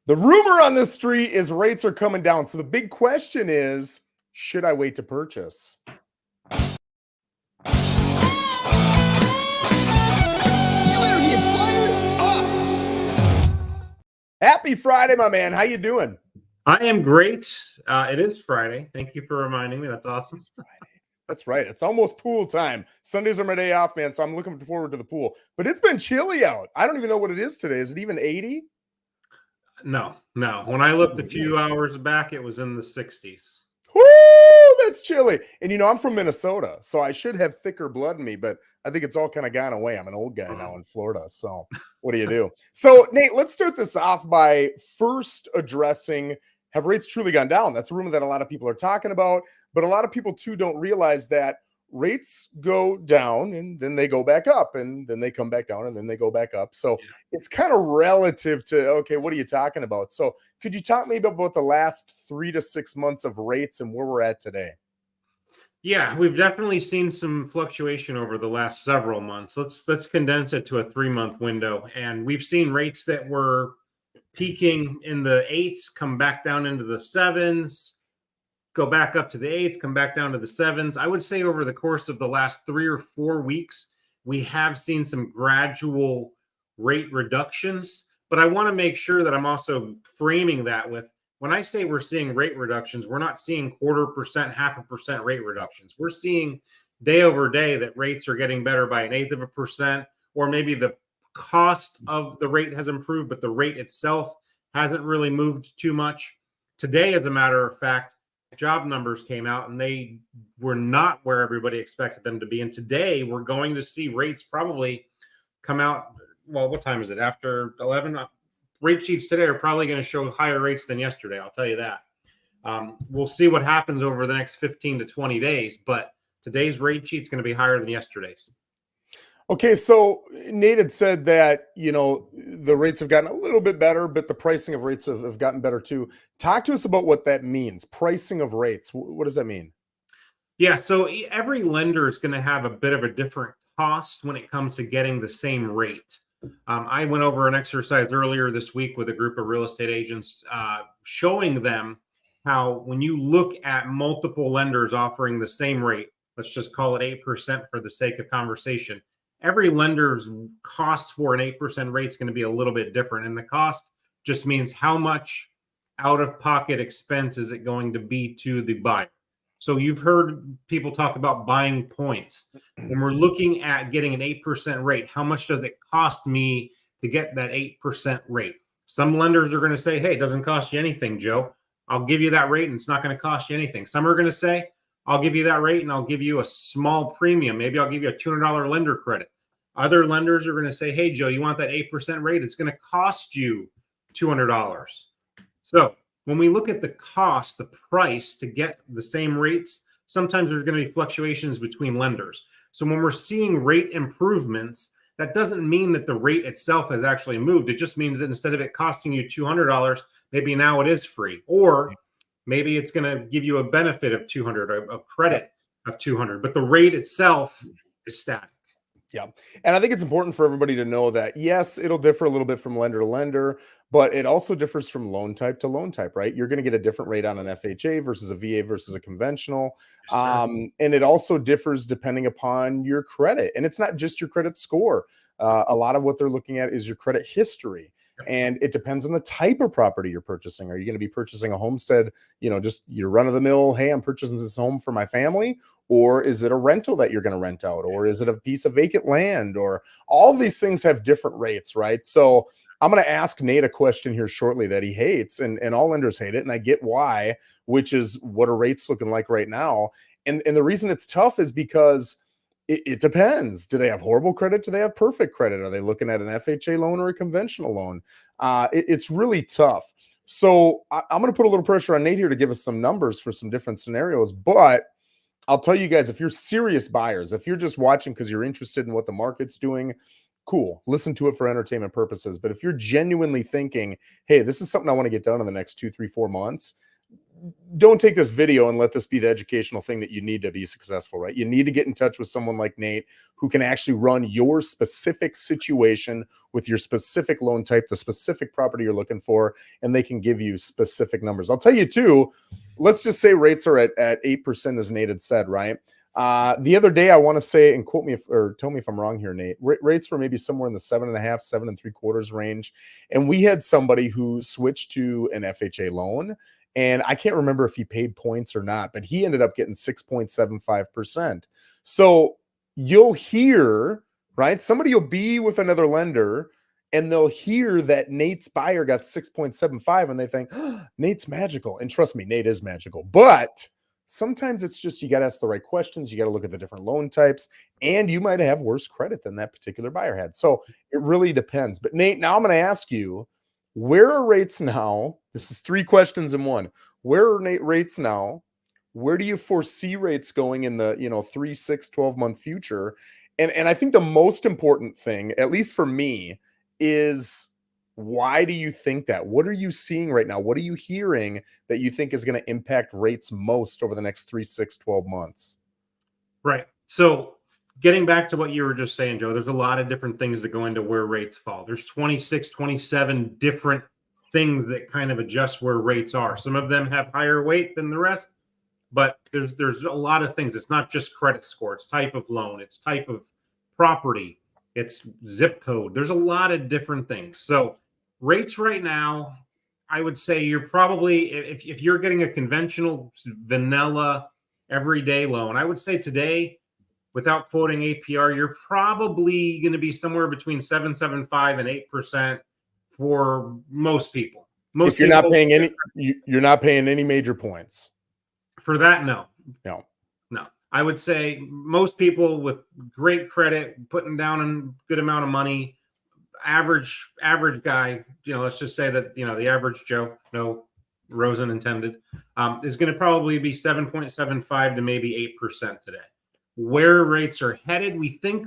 The rumor on the street is rates are coming down. So the big question is, should I wait to purchase? You better get fired up. Happy Friday, my man. How you doing? I am great. It is Friday. Thank you for reminding me. That's awesome. It's Friday. That's right. It's almost pool time. Sundays are my day off, man. So I'm looking forward to the pool. But it's been chilly out. I don't even know what it is today. Is it even 80? No. When I looked a few hours back, it was in the 60s. Woo! That's chilly. And I'm from Minnesota, so I should have thicker blood in me, but I think it's all kind of gone away. I'm an old guy now in Florida. So what do you do? So, Nate, let's start this off by first addressing, have rates truly gone down? That's a rumor that a lot of people are talking about, but a lot of people too don't realize that rates go down and then they go back up and then they come back down and then they go back up. So it's kind of relative to, okay, what are you talking about? So could you talk maybe about the last 3 to 6 months of rates and where we're at today? Yeah, we've definitely seen some fluctuation over the last several months. Let's condense it to a 3-month window. And we've seen rates that were peaking in the 8s come back down into the 7s, go back up to the 8s, come back down to the 7s. I would say over the course of the last 3 or 4 weeks, we have seen some gradual rate reductions. But I want to make sure that I'm also framing that with, when I say we're seeing rate reductions, we're not seeing 0.25%, 0.5% rate reductions. We're seeing day over day that rates are getting better by 0.1%, or maybe the cost of the rate has improved, but the rate itself hasn't really moved too much. Today, as a matter of fact, job numbers came out and they were not where everybody expected them to be. And today we're going to see rates probably come out. Well, what time is it? After 11? Rate sheets today are probably going to show higher rates than yesterday. I'll tell you that. We'll see what happens over the next 15 to 20 days, but today's rate sheet is going to be higher than yesterday's. Okay, so Nate had said that, the rates have gotten a little bit better, but the pricing of rates have gotten better too. Talk to us about what that means, pricing of rates. What does that mean? Yeah, so every lender is going to have a bit of a different cost when it comes to getting the same rate. I went over an exercise earlier this week with a group of real estate agents, showing them how when you look at multiple lenders offering the same rate, let's just call it 8% for the sake of conversation, every lender's cost for an 8% rate is going to be a little bit different. And the cost just means how much out-of-pocket expense is it going to be to the buyer. So you've heard people talk about buying points. When we're looking at getting an 8% rate, how much does it cost me to get that 8% rate? Some lenders are going to say, hey, it doesn't cost you anything, Joe. I'll give you that rate and it's not going to cost you anything. Some are going to say, I'll give you that rate and I'll give you a small premium. Maybe I'll give you a $200 lender credit. Other lenders are going to say, hey, Joe, you want that 8% rate? It's going to cost you $200. So when we look at the cost, the price to get the same rates, sometimes there's going to be fluctuations between lenders. So when we're seeing rate improvements, that doesn't mean that the rate itself has actually moved. It just means that instead of it costing you $200, maybe now it is free. Or maybe it's going to give you a benefit of $200, a credit of $200, but the rate itself is static. Yeah. And I think it's important for everybody to know that, yes, it'll differ a little bit from lender to lender, but it also differs from loan type to loan type, right? You're going to get a different rate on an FHA versus a VA versus a conventional. And it also differs depending upon your credit. And it's not just your credit score. A lot of what they're looking at is your credit history. And it depends on the type of property you're purchasing. Are you going to be purchasing a homestead, just your run of the mill, hey, I'm purchasing this home for my family? Or is it a rental that you're going to rent out? Or is it a piece of vacant land? Or all these things have different rates, right? So I'm going to ask Nate a question here shortly that he hates, and all lenders hate it. And I get why, which is what are rates looking like right now? And the reason it's tough is because it depends. Do they have horrible credit? Do they have perfect credit? Are they looking at an FHA loan or a conventional loan? It's really tough. So I'm going to put a little pressure on Nate here to give us some numbers for some different scenarios. But I'll tell you guys, if you're serious buyers, if you're just watching because you're interested in what the market's doing, cool. Listen to it for entertainment purposes. But if you're genuinely thinking, hey, this is something I want to get done in the next 2, 3, 4 months, don't take this video and let this be the educational thing that you need to be successful, right? You need to get in touch with someone like Nate who can actually run your specific situation with your specific loan type, the specific property you're looking for, and they can give you specific numbers. I'll tell you too, let's just say rates are at 8%, as Nate had said, right? The other day, I want to say, and quote me or tell me if I'm wrong here, Nate, rates were maybe somewhere in the 7.5, 7.75 range. And we had somebody who switched to an FHA loan. And I can't remember if he paid points or not, but he ended up getting 6.75%. So you'll hear, right? Somebody will be with another lender and they'll hear that Nate's buyer got 6.75 and they think, oh, Nate's magical. And trust me, Nate is magical. But sometimes it's just you got to ask the right questions. You got to look at the different loan types, and you might have worse credit than that particular buyer had. So it really depends. But Nate, now I'm going to ask you, where are rates now? This is 3 questions in one. Where are rates now? Where do you foresee rates going in the 3, 6, 12-month future? And I think the most important thing, at least for me, is why do you think that? What are you seeing right now? What are you hearing that you think is going to impact rates most over the next 3, 6, 12 months? Right. So getting back to what you were just saying, Joe, there's a lot of different things that go into where rates fall. There's 26, 27 different things that kind of adjust where rates are. Some of them have higher weight than the rest, but there's a lot of things. It's not just credit score. It's type of loan. It's type of property. It's zip code. There's a lot of different things. So rates right now, I would say you're probably, if you're getting a conventional vanilla everyday loan, I would say today, without quoting APR, you're probably going to be somewhere between 7.75 and 8% for most people. If you're not paying any, you're not paying any major points. For that, no. No. I would say most people with great credit, putting down a good amount of money, average guy, let's just say that, the average Joe, no Rosen intended, is going to probably be 7.75 to maybe 8% today. Where rates are headed, we think,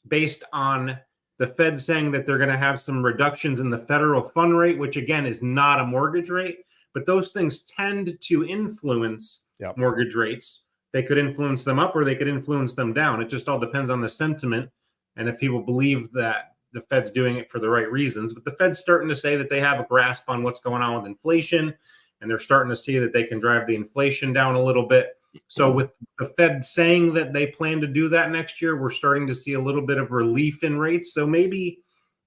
based on the Fed saying that they're going to have some reductions in the federal fund rate, which again is not a mortgage rate, but those things tend to influence mortgage rates. They could influence them up or they could influence them down. It just all depends on the sentiment and if people believe that the Fed's doing it for the right reasons. But the Fed's starting to say that they have a grasp on what's going on with inflation, and they're starting to see that they can drive the inflation down a little bit. So with the Fed saying that they plan to do that next year, we're starting to see a little bit of relief in rates. So maybe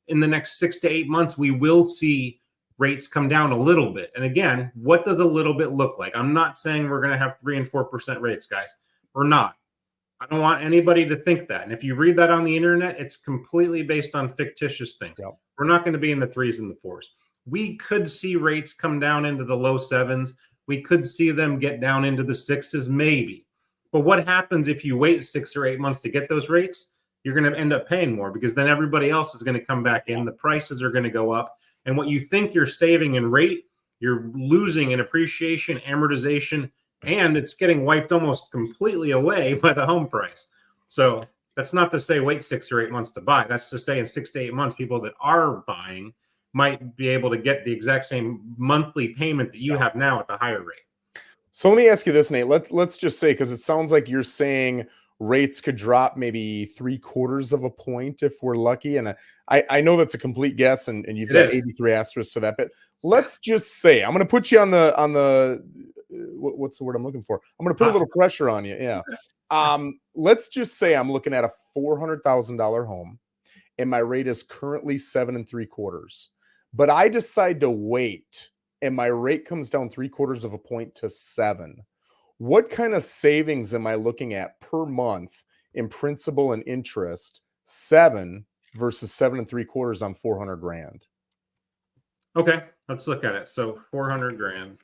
in the next 6 to 8 months, we will see rates come down a little bit. And again, what does a little bit look like? I'm not saying we're going to have 3 and 4% rates, guys. We're not. I don't want anybody to think that. And if you read that on the internet, it's completely based on fictitious things. Yep. We're not going to be in the 3s and the 4s. We could see rates come down into the low 7s. We could see them get down into the 6s, maybe. But what happens if you wait 6 or 8 months to get those rates? You're going to end up paying more because then everybody else is going to come back in. The prices are going to go up. And what you think you're saving in rate, you're losing in appreciation, amortization, and it's getting wiped almost completely away by the home price. So that's not to say wait 6 or 8 months to buy. That's to say in 6 to 8 months, people that are buying might be able to get the exact same monthly payment that you have now at the higher rate. So let me ask you this, Nate. Let's just say, because it sounds like you're saying rates could drop maybe 3/4 of a point if we're lucky. And I know that's a complete guess, and you've got 83 asterisks to that. But let's just say, I'm going to put you on the what's the word I'm looking for? I'm going to put a little pressure on you. Yeah. Let's just say I'm looking at a $400,000 home, and my rate is currently 7.75. But I decide to wait, and my rate comes down 3/4 of a point to 7. What kind of savings am I looking at per month in principal and interest? 7 versus 7.75 on 400 grand. Okay, let's look at it. So 400 grand.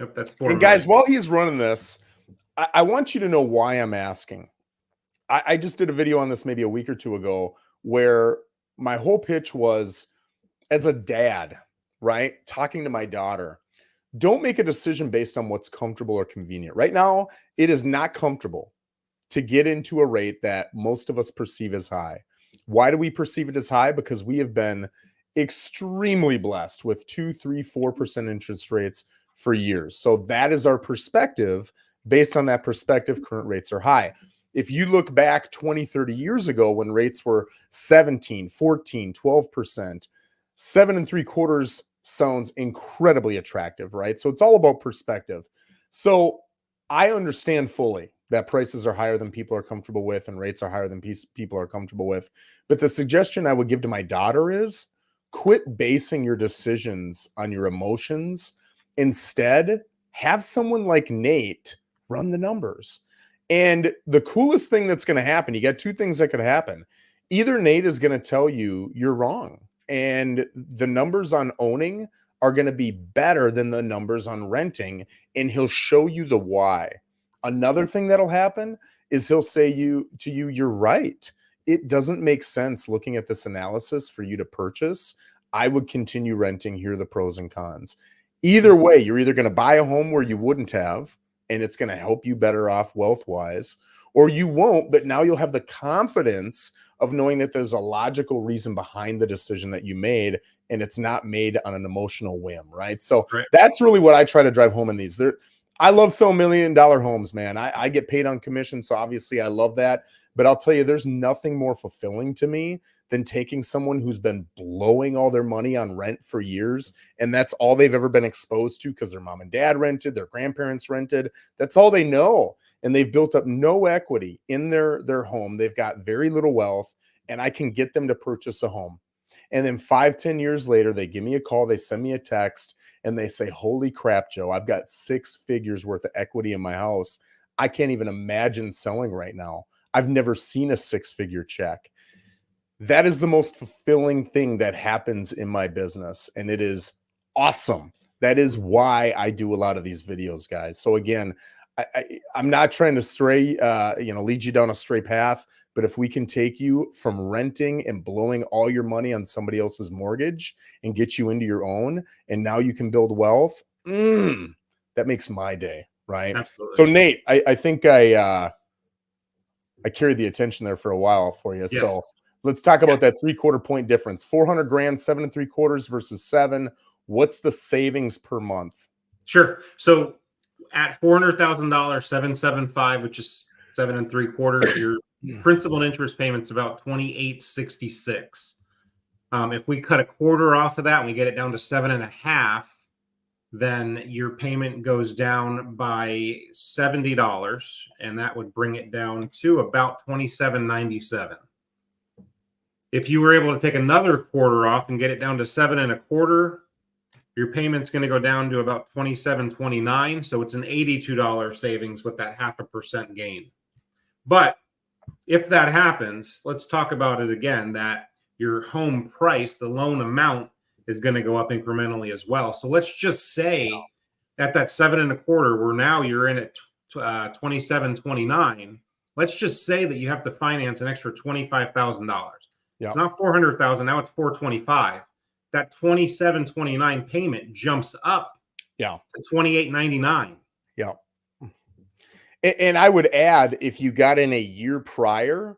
Yep, that's 4. And guys, while he's running this, I want you to know why I'm asking. I just did a video on this maybe a week or two ago where my whole pitch was, as a dad, right, talking to my daughter, don't make a decision based on what's comfortable or convenient. Right now, it is not comfortable to get into a rate that most of us perceive as high. Why do we perceive it as high? Because we have been extremely blessed with 2, 3, 4% interest rates for years. So that is our perspective. Based on that perspective, current rates are high. If you look back 20, 30 years ago when rates were 17, 14, 12%, 7.75 sounds incredibly attractive, right? So it's all about perspective. So I understand fully that prices are higher than people are comfortable with and rates are higher than people are comfortable with. But the suggestion I would give to my daughter is quit basing your decisions on your emotions. Instead, have someone like Nate run the numbers. And the coolest thing that's going to happen, you got two things that could happen. Either Nate is going to tell you you're wrong, and the numbers on owning are going to be better than the numbers on renting, and he'll show you the why. Another thing that'll happen is he'll say to you, you're right. It doesn't make sense looking at this analysis for you to purchase. I would continue renting. Here are the pros and cons. Either way, you're either going to buy a home where you wouldn't have, and it's going to help you better off wealth-wise, or you won't, but now you'll have the confidence of knowing that there's a logical reason behind the decision that you made, and it's not made on an emotional whim, right? So that's really what I try to drive home in these. I love selling $1 million homes, man. I get paid on commission, so obviously I love that. But I'll tell you, there's nothing more fulfilling to me than taking someone who's been blowing all their money on rent for years, and that's all they've ever been exposed to because their mom and dad rented, their grandparents rented. That's all they know, and they've built up no equity in their home. They've got very little wealth, and I can get them to purchase a home. And then 5, 10 years later, they give me a call, they send me a text, and they say, holy crap, Joe, I've got 6 figures worth of equity in my house. I can't even imagine selling right now. I've never seen a 6-figure check. That is the most fulfilling thing that happens in my business, and it is awesome. That is why I do a lot of these videos, guys. So again, I'm not trying to lead you down a stray path, but if we can take you from renting and blowing all your money on somebody else's mortgage and get you into your own, and now you can build wealth, that makes my day, right? Absolutely. So Nate, I think I carried the attention there for a while for you. Yes. So let's talk about that 3/4 point difference. 400 grand, 7.75 versus 7. What's the savings per month? Sure. So at $400,000, 775, which is 7.75, your principal and interest payments about $2,866. If we cut a quarter off of that and we get it down to 7.5, then your payment goes down by $70, and that would bring it down to about $27.97. If you were able to take another quarter off and get it down to 7.25, your payment's going to go down to about $27.29. So it's an $82 savings with that 0.5% gain. But if that happens, let's talk about it again, that your home price, the loan amount, is going to go up incrementally as well. So let's just say at that 7.25, where now you're in at $27.29. Let's just say that you have to finance an extra $25,000. It's not $400,000. Now it's $425,000. That $27.29 payment jumps up to $28.99. Yeah. And I would add, if you got in a year prior,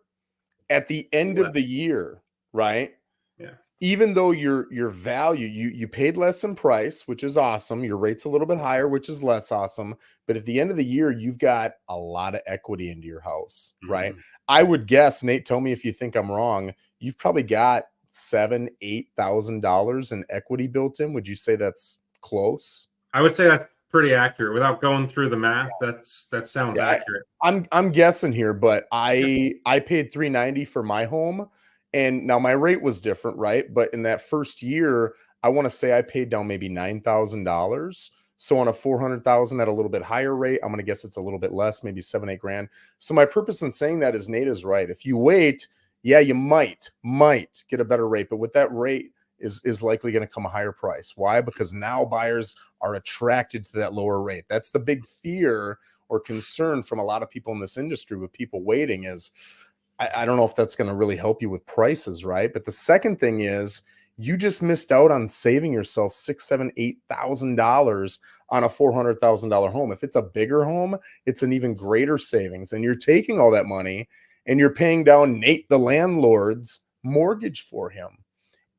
at the end of the year, right? Yeah. Even though your value, you paid less in price, which is awesome. Your rate's a little bit higher, which is less awesome. But at the end of the year, you've got a lot of equity into your house, right? I would guess, Nate, tell me if you think I'm wrong, you've probably got $7,000-8,000 in equity built in. Would you say that's close? I would say that's pretty accurate. Without going through the math, that sounds accurate. I'm guessing here, but I paid $390 for my home, and now my rate was different, right? But in that first year, I want to say I paid down maybe $9,000. So on a $400,000 at a little bit higher rate, I'm going to guess it's a little bit less, maybe 7-8 grand. So my purpose in saying that is Nate is right. If you wait, yeah, you might get a better rate, but with that rate is likely going to come a higher price. Why? Because now buyers are attracted to that lower rate. That's the big fear or concern from a lot of people in this industry with people waiting is, I don't know if that's going to really help you with prices, right? But the second thing is you just missed out on saving yourself $6,000, $7,000, $8,000 on a $400,000 home. If it's a bigger home, it's an even greater savings. And you're taking all that money and you're paying down Nate, the landlord's mortgage for him.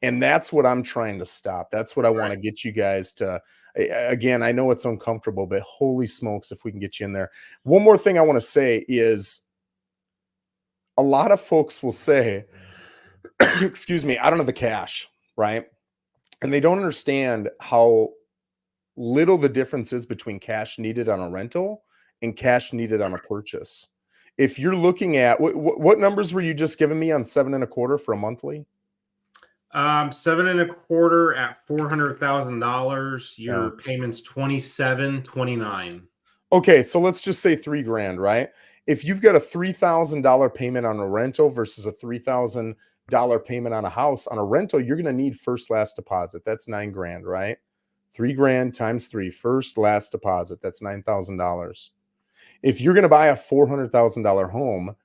And that's what I'm trying to stop. That's what I want to get you guys to. Again, I know it's uncomfortable, but holy smokes, if we can get you in there. One more thing I want to say is a lot of folks will say, excuse me, I don't have the cash, right? And they don't understand how little the difference is between cash needed on a rental and cash needed on a purchase. If you're looking at what numbers were you just giving me on 7.25 for a monthly? 7.25 at $400,000. Your payment's 27.29. Okay, so let's just say $3,000, right? If you've got a $3,000 payment on a rental versus a $3,000 payment on a house, on a rental, you're going to need first last deposit. That's $9,000, right? $3,000 times 3, first last deposit. That's $9,000. If you're going to buy a $400,000 home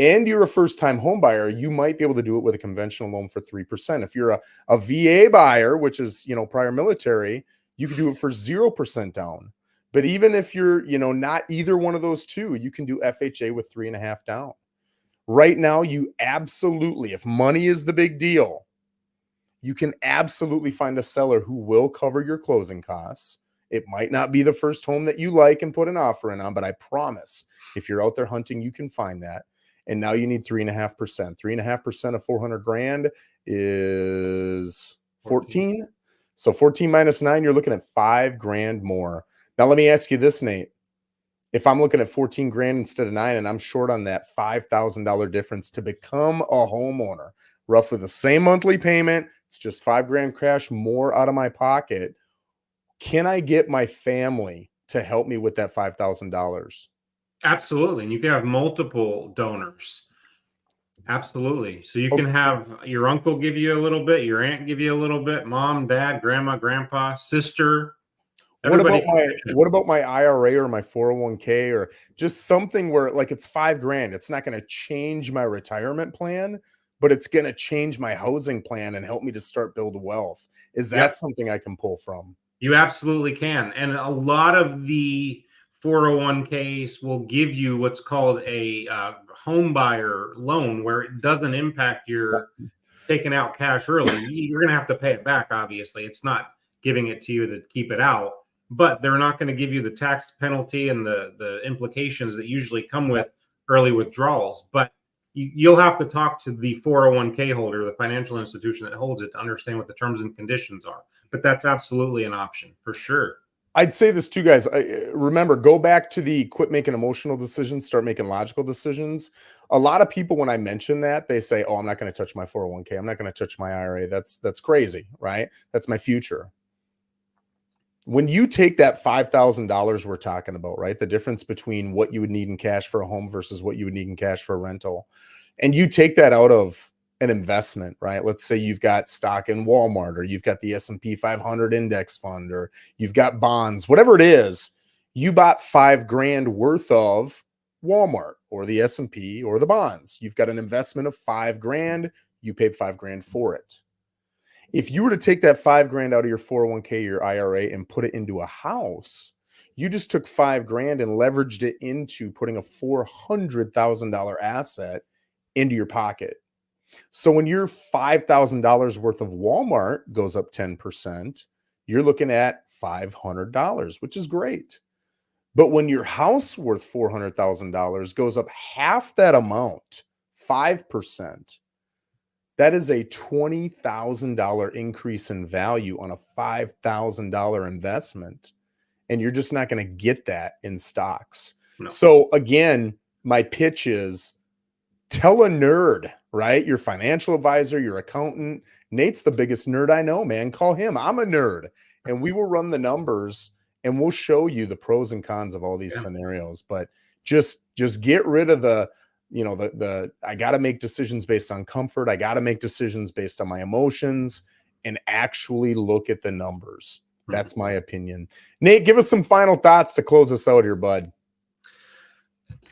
and you're a first-time home buyer, you might be able to do it with a conventional loan for 3%. If you're a VA buyer, which is, prior military, you can do it for 0% down. But even if you're, not either one of those two, you can do FHA with 3.5 down. Right now, you absolutely, if money is the big deal, you can absolutely find a seller who will cover your closing costs. It might not be the first home that you like and put an offer in on, but I promise if you're out there hunting, you can find that. And now you need 3.5%. 3.5% of $400,000 is 14. So 14 minus 9, you're looking at $5,000 more. Now, let me ask you this, Nate. If I'm looking at 14 grand instead of 9 and I'm short on that $5,000 difference to become a homeowner, roughly the same monthly payment, it's just $5,000 cash more out of my pocket. Can I get my family to help me with that $5,000? Absolutely. And you can have multiple donors. Absolutely. So you can have your uncle give you a little bit, your aunt give you a little bit, mom, dad, grandma, grandpa, sister. What about my IRA or my 401k or just something where like it's $5,000? It's not going to change my retirement plan, but it's going to change my housing plan and help me to start build wealth. Is that something I can pull from? You absolutely can. And a lot of the 401ks will give you what's called a home buyer loan, where it doesn't impact your taking out cash early. You're going to have to pay it back. Obviously, it's not giving it to you to keep it out, but they're not going to give you the tax penalty and the implications that usually come with early withdrawals. But you'll have to talk to the 401k holder, the financial institution that holds it, to understand what the terms and conditions are. But that's absolutely an option for sure. I'd say this too, guys. Remember, go back to the quit making emotional decisions, start making logical decisions. A lot of people, when I mention that, they say, oh, I'm not going to touch my 401k. I'm not going to touch my IRA. That's crazy, right? That's my future. When you take that $5,000 we're talking about, right? The difference between what you would need in cash for a home versus what you would need in cash for a rental, and you take that out of an investment, right? Let's say you've got stock in Walmart, or you've got the S&P 500 index fund, or you've got bonds, whatever it is, you bought $5,000 worth of Walmart or the S&P or the bonds. You've got an investment of $5,000. You paid $5,000 for it. If you were to take that $5,000 out of your 401k, your IRA, and put it into a house, you just took $5,000 and leveraged it into putting a $400,000 asset into your pocket. So when your $5,000 worth of Walmart goes up 10%, you're looking at $500, which is great. But when your house worth $400,000 goes up half that amount, 5%, that is a $20,000 increase in value on a $5,000 investment. And you're just not going to get that in stocks. No. So again, my pitch is tell a nerd, right? Your financial advisor, your accountant. Nate's the biggest nerd I know, man. Call him. I'm a nerd. And we will run the numbers and we'll show you the pros and cons of all these scenarios. But just get rid of the I got to make decisions based on comfort. I got to make decisions based on my emotions and actually look at the numbers. That's my opinion. Nate, give us some final thoughts to close us out here, bud.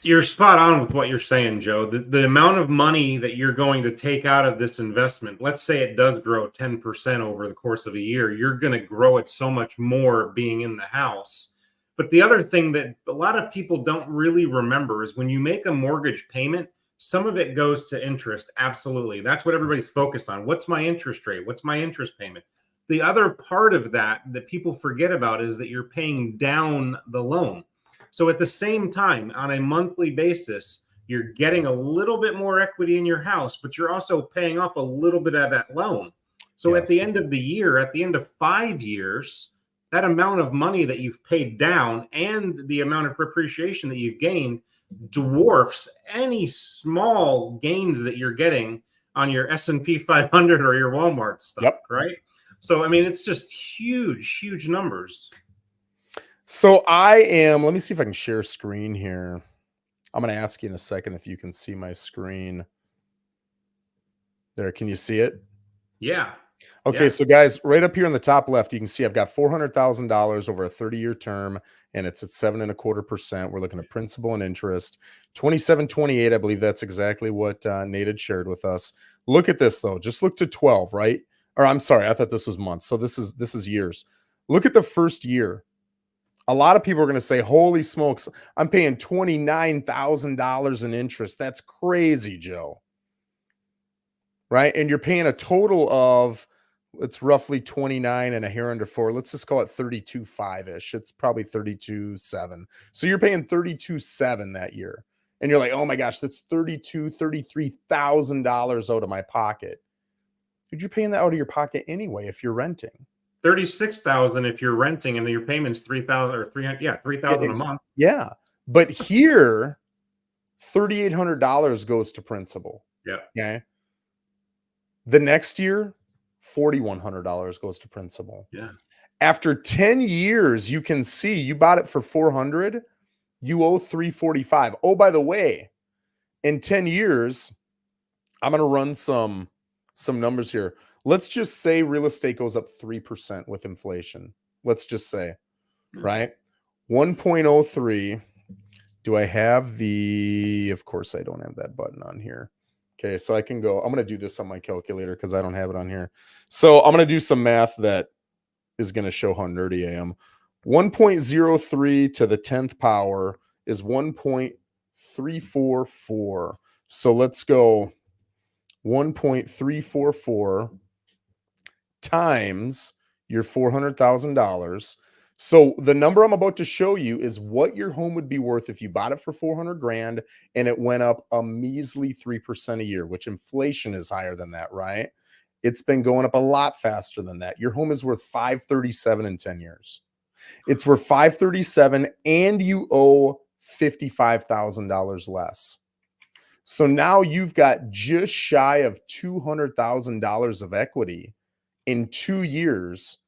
You're spot on with what you're saying, Joe. The amount of money that you're going to take out of this investment, let's say it does grow 10% over the course of a year, you're going to grow it so much more being in the house. But the other thing that a lot of people don't really remember is when you make a mortgage payment, Some of it goes to interest. Absolutely. That's what everybody's focused on. What's my interest rate? What's my interest payment? The other part of that people forget about is that you're paying down the loan. So at the same time, on a monthly basis, you're getting a little bit more equity in your house, but you're also paying off a little bit of that loan. So at the end of the year, at the end of 5 years, that amount of money that you've paid down and the amount of appreciation that you've gained dwarfs any small gains that you're getting on your S&P 500 or your Walmart stock, right? So, I mean, it's just huge, huge numbers. So let me see if I can share screen here. I'm going to ask you in a second if you can see my screen. There, can you see it? Yeah. Okay, so guys, right up here in the top left, you can see I've got $400,000 over a 30-year term, and it's at 7.25%. We're looking at principal and interest. 2728, I believe that's exactly what Nate had shared with us. Look at this though. Just look to 12, right? Or I'm sorry, I thought this was months. So this is years. Look at the first year. A lot of people are going to say, "Holy smokes, I'm paying $29,000 in interest. That's crazy, Joe." Right? And you're paying a total of, it's roughly 29 and a hair under 4. Let's just call it 32.5-ish. It's probably 32.7. So you're paying 32.7 that year. And you're like, "Oh my gosh, that's $33,000 out of my pocket." Dude, you're paying that out of your pocket anyway if you're renting. 36,000 if you're renting, and your payment's 3,000 or 300. Yeah, 3,000 a month. Yeah, but here, $3,800 goes to principal. Yeah. Okay. The next year, $4,100 goes to principal. Yeah. After 10 years, you can see you bought it for $400. You owe $345. Oh, by the way, in 10 years, I'm going to run some numbers here. Let's just say real estate goes up 3% with inflation. Let's just say, right? 1.03. Do I have of course I don't have that button on here. Okay, so I can go, I'm going to do this on my calculator because I don't have it on here. So I'm going to do some math that is going to show how nerdy I am. 1.03 to the 10th power is 1.344. So let's go 1.344 times your $400,000. So the number I'm about to show you is what your home would be worth if you bought it for 400 grand and it went up a measly 3% a year, which inflation is higher than that, right? It's been going up a lot faster than that. Your home is worth 537 in 10 years. It's worth 537 and you owe $55,000 less. So now you've got just shy of $200,000 of equity in 2 years.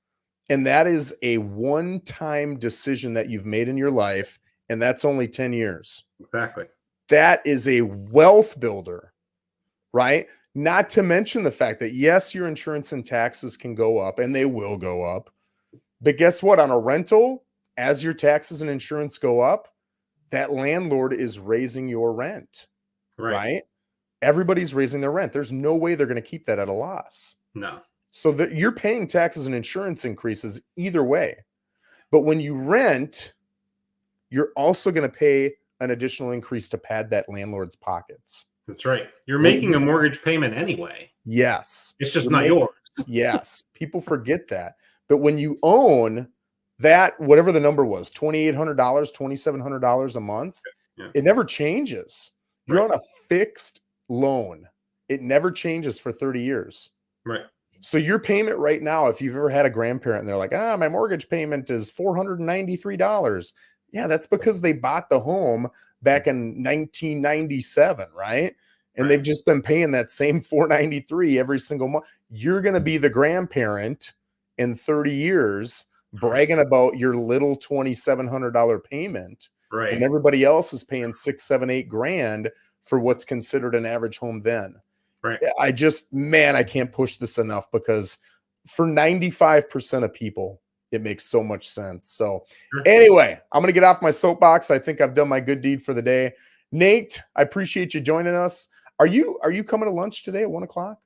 And that is a one-time decision that you've made in your life. And that's only 10 years. Exactly. That is a wealth builder, right? Not to mention the fact that, yes, your insurance and taxes can go up, and they will go up. But guess what? On a rental, as your taxes and insurance go up, that landlord is raising your rent, right? Everybody's raising their rent. There's no way they're going to keep that at a loss. No. So that you're paying taxes and insurance increases either way. But when you rent, you're also going to pay an additional increase to pad that landlord's pockets. That's right. You're making a mortgage payment anyway. Yes. It's just not yours. Yes. People forget that. But when you own that, whatever the number was, $2,800, $2,700 a month, it never changes. You're on a fixed loan. It never changes for 30 years. Right. So your payment right now, if you've ever had a grandparent and they're like, my mortgage payment is $493. Yeah, that's because they bought the home back in 1997, right? And they've just been paying that same $493 every single month. You're going to be the grandparent in 30 years bragging about your little $2,700 payment. Right. And everybody else is paying $6, $7, $8 for what's considered an average home then. Right. I can't push this enough because for 95% of people, it makes so much sense. So anyway, I'm going to get off my soapbox. I think I've done my good deed for the day. Nate, I appreciate you joining us. Are you coming to lunch today at 1:00?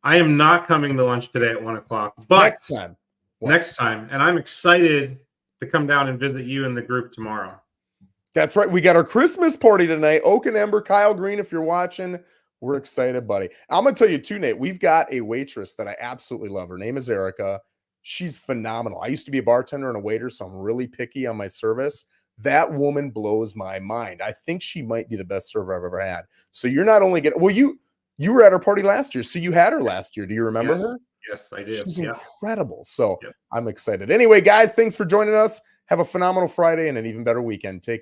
I am not coming to lunch today at 1:00, but next time. And I'm excited to come down and visit you and the group tomorrow. That's right. We got our Christmas party tonight. Oak and Ember, Kyle Green, if you're watching, we're excited, buddy. I'm going to tell you too, Nate, we've got a waitress that I absolutely love. Her name is Erica. She's phenomenal. I used to be a bartender and a waiter, so I'm really picky on my service. That woman blows my mind. I think she might be the best server I've ever had. So you're not only getting, well, you were at our party last year, so you had her last year. Do you remember Yes. her? Yes, I do. She's Yeah. incredible. So Yep. I'm excited. Anyway, guys, thanks for joining us. Have a phenomenal Friday and an even better weekend. Take